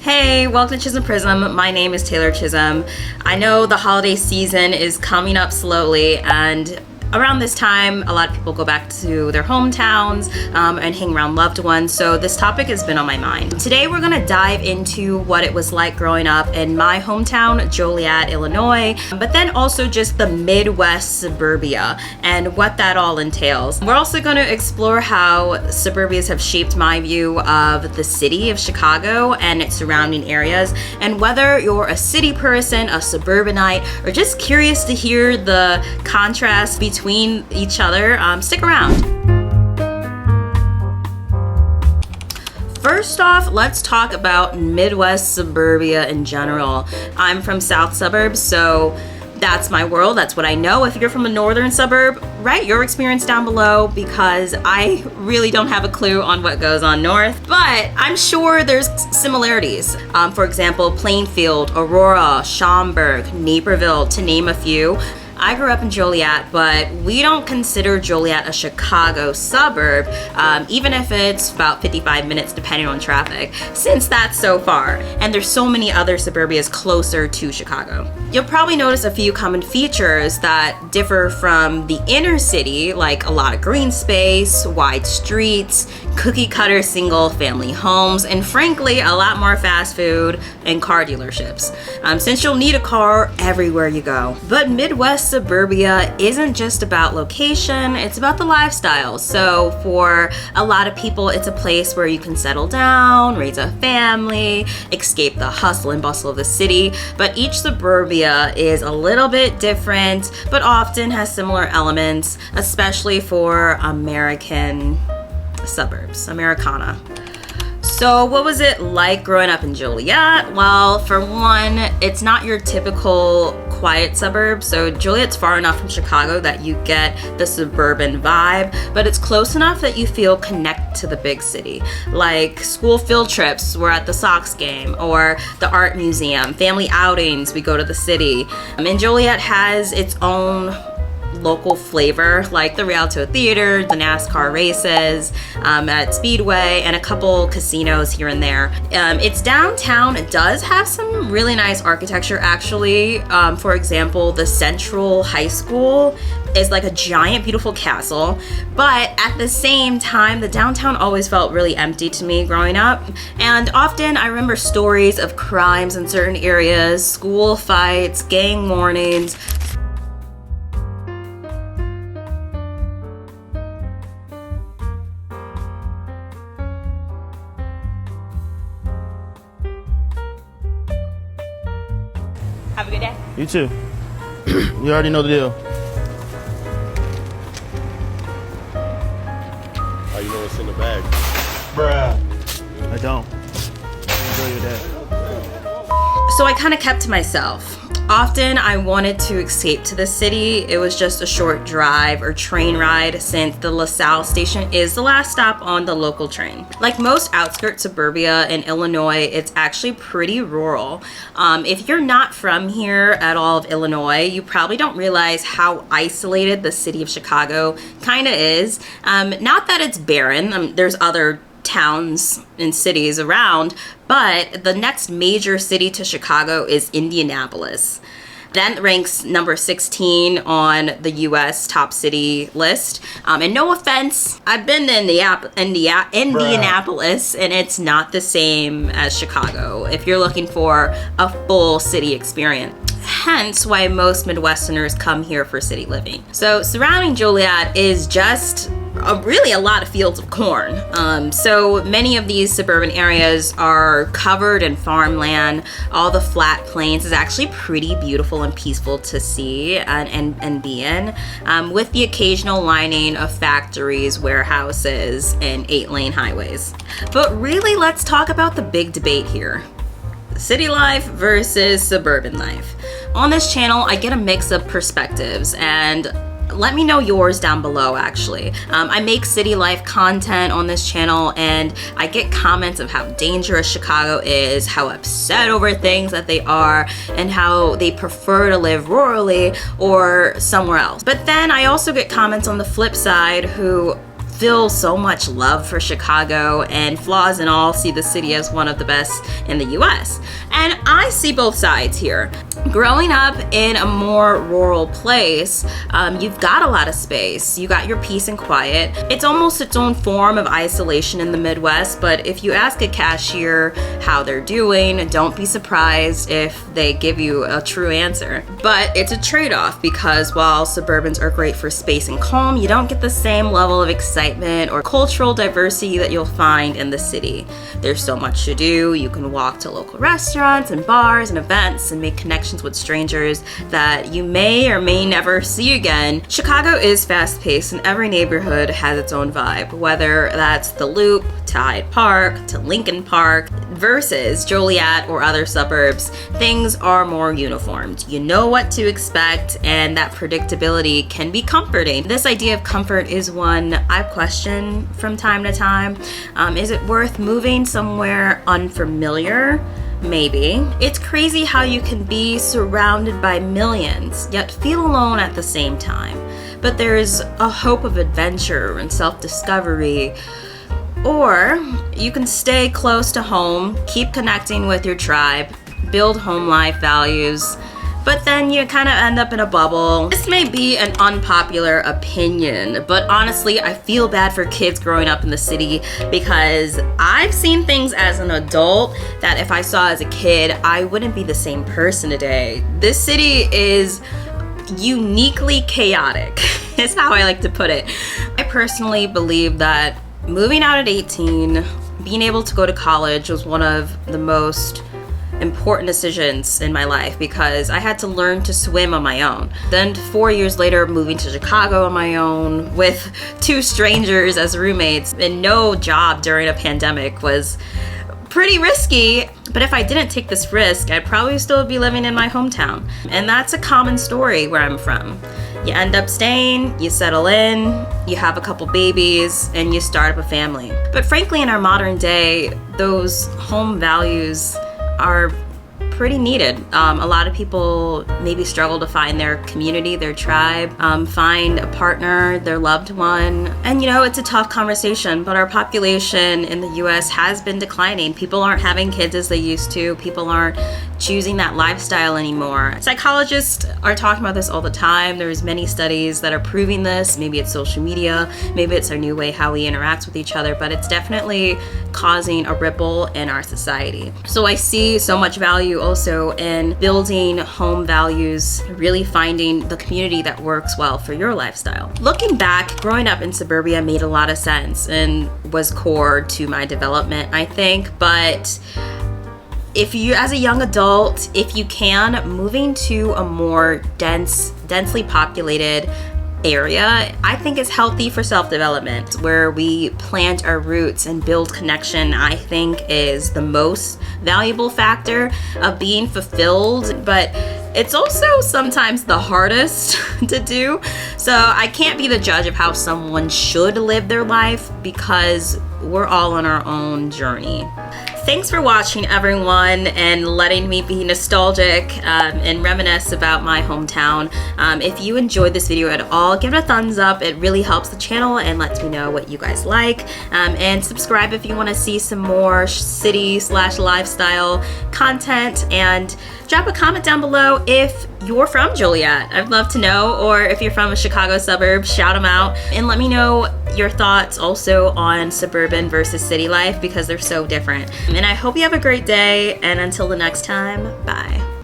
Hey, welcome to Chisholm Prism. My name is Taylor Chisholm. I know the holiday season is coming up slowly, and around this time, a lot of people go back to their hometowns and hang around loved ones, so this topic has been on my mind. Today, we're gonna dive into what it was like growing up in my hometown, Joliet, Illinois, but then also just the Midwest suburbia and what that all entails. We're also gonna explore how suburbias have shaped my view of the city of Chicago and its surrounding areas, and whether you're a city person, a suburbanite, or just curious to hear the contrast between each other, stick around. First off, let's talk about Midwest suburbia in general. I'm from South Suburbs, so that's my world, that's what I know. If you're from a northern suburb, write your experience down below because I really don't have a clue on what goes on north, but I'm sure there's similarities. For example, Plainfield, Aurora, Schaumburg, Naperville, to name a few. I grew up in Joliet, but we don't consider Joliet a Chicago suburb, even if it's about 55 minutes depending on traffic, since that's so far, and there's so many other suburbias closer to Chicago. You'll probably notice a few common features that differ from the inner city, like a lot of green space, wide streets, cookie cutter single family homes, and frankly, a lot more fast food and car dealerships, since you'll need a car everywhere you go. But Midwest suburbia isn't just about location, it's about the lifestyle. So for a lot of people, it's a place where you can settle down, raise a family, escape the hustle and bustle of the city. But each suburbia is a little bit different, but often has similar elements, especially for American suburbs, Americana. So what was it like growing up in Joliet? Well, for one, it's not your typical quiet suburb. So Joliet's far enough from Chicago that you get the suburban vibe, but it's close enough that you feel connected to the big city. Like school field trips, we're at the Sox game, or the art museum, family outings, we go to the city. And Joliet has its own local flavor, like the Rialto Theater, the NASCAR races at Speedway, and a couple casinos here and there. Its downtown does have some really nice architecture, actually. For example, the Central High School is like a giant, beautiful castle, but at the same time, the downtown always felt really empty to me growing up. And often I remember stories of crimes in certain areas, school fights, gang warnings. Have a good day. You too. You already know the deal. Oh, you know what's in the bag? Bruh. I don't. Enjoy your day. So I kind of kept to myself. Often I wanted to escape to the city. It was just a short drive or train ride, since the LaSalle station is the last stop on the local train. Like most outskirt suburbia in Illinois, it's actually pretty rural. If you're not from here at all of Illinois, you probably don't realize how isolated the city of Chicago kind of is. Not that it's barren, there's other towns and cities around, but the next major city to Chicago is Indianapolis. That ranks number 16 on the US top city list. And no offense, I've been to Indianapolis, and it's not the same as Chicago if you're looking for a full city experience. Hence why most Midwesterners come here for city living. So surrounding Joliet is just really a lot of fields of corn. So many of these suburban areas are covered in farmland. All the flat plains is actually pretty beautiful and peaceful to see and be in, with the occasional lining of factories, warehouses, and 8-lane highways. But really, let's talk about the big debate here. City life versus suburban life. On this channel, I get a mix of perspectives, and let me know yours down below, actually. I make city life content on this channel, and I get comments of how dangerous Chicago is, how upset over things that they are, and how they prefer to live rurally or somewhere else. But then I also get comments on the flip side who feel so much love for Chicago, and flaws and all, see the city as one of the best in the US. And I see both sides here. Growing up in a more rural place, you've got a lot of space. You got your peace and quiet. It's almost its own form of isolation in the Midwest, but if you ask a cashier how they're doing, don't be surprised if they give you a true answer. But it's a trade-off, because while suburbans are great for space and calm, you don't get the same level of excitement or cultural diversity that you'll find in the city. There's so much to do. You can walk to local restaurants and bars and events and make connections with strangers that you may or may never see again. Chicago is fast-paced, and every neighborhood has its own vibe, whether that's the Loop to Hyde Park to Lincoln Park versus Joliet or other suburbs. Things are more uniformed. You know what to expect, and that predictability can be comforting. This idea of comfort is one I've questioned from time to time. Is it worth moving somewhere unfamiliar? Maybe. It's crazy how you can be surrounded by millions, yet feel alone at the same time. But there's a hope of adventure and self-discovery. Or you can stay close to home, keep connecting with your tribe, build home life values, but then you kind of end up in a bubble. This may be an unpopular opinion, but honestly, I feel bad for kids growing up in the city, because I've seen things as an adult that if I saw as a kid, I wouldn't be the same person today. This city is uniquely chaotic, is how I like to put it. I personally believe that moving out at 18, being able to go to college was one of the most important decisions in my life, because I had to learn to swim on my own. Then 4 years later, moving to Chicago on my own with 2 strangers as roommates and no job during a pandemic was pretty risky. But if I didn't take this risk, I'd probably still be living in my hometown. And that's a common story where I'm from. You end up staying, you settle in, you have a couple babies, and you start up a family. But frankly, in our modern day, those home values are pretty needed. A lot of people maybe struggle to find their community, their tribe, find a partner, their loved one. And you know, it's a tough conversation, but our population in the US has been declining. People aren't having kids as they used to. People aren't choosing that lifestyle anymore. Psychologists are talking about this all the time. There's many studies that are proving this. Maybe it's social media, maybe it's our new way how we interact with each other, but it's definitely causing a ripple in our society. So I see so much value also in building home values, really finding the community that works well for your lifestyle. Looking back, growing up in suburbia made a lot of sense and was core to my development, I think, but if you, as a young adult, if you can, moving to a more densely populated area, I think is healthy for self-development, where we plant our roots and build connection. I think is the most valuable factor of being fulfilled, but it's also sometimes the hardest to do. So I can't be the judge of how someone should live their life, because we're all on our own journey. Thanks for watching, everyone, and letting me be nostalgic and reminisce about my hometown. If you enjoyed this video at all, give it a thumbs up. It really helps the channel and lets me know what you guys like. And subscribe if you want to see some more city/lifestyle content. And drop a comment down below if you're from Joliet. I'd love to know. Or if you're from a Chicago suburb, shout them out. And let me know your thoughts also on suburban versus city life, because they're so different. And I hope you have a great day, and until the next time, bye.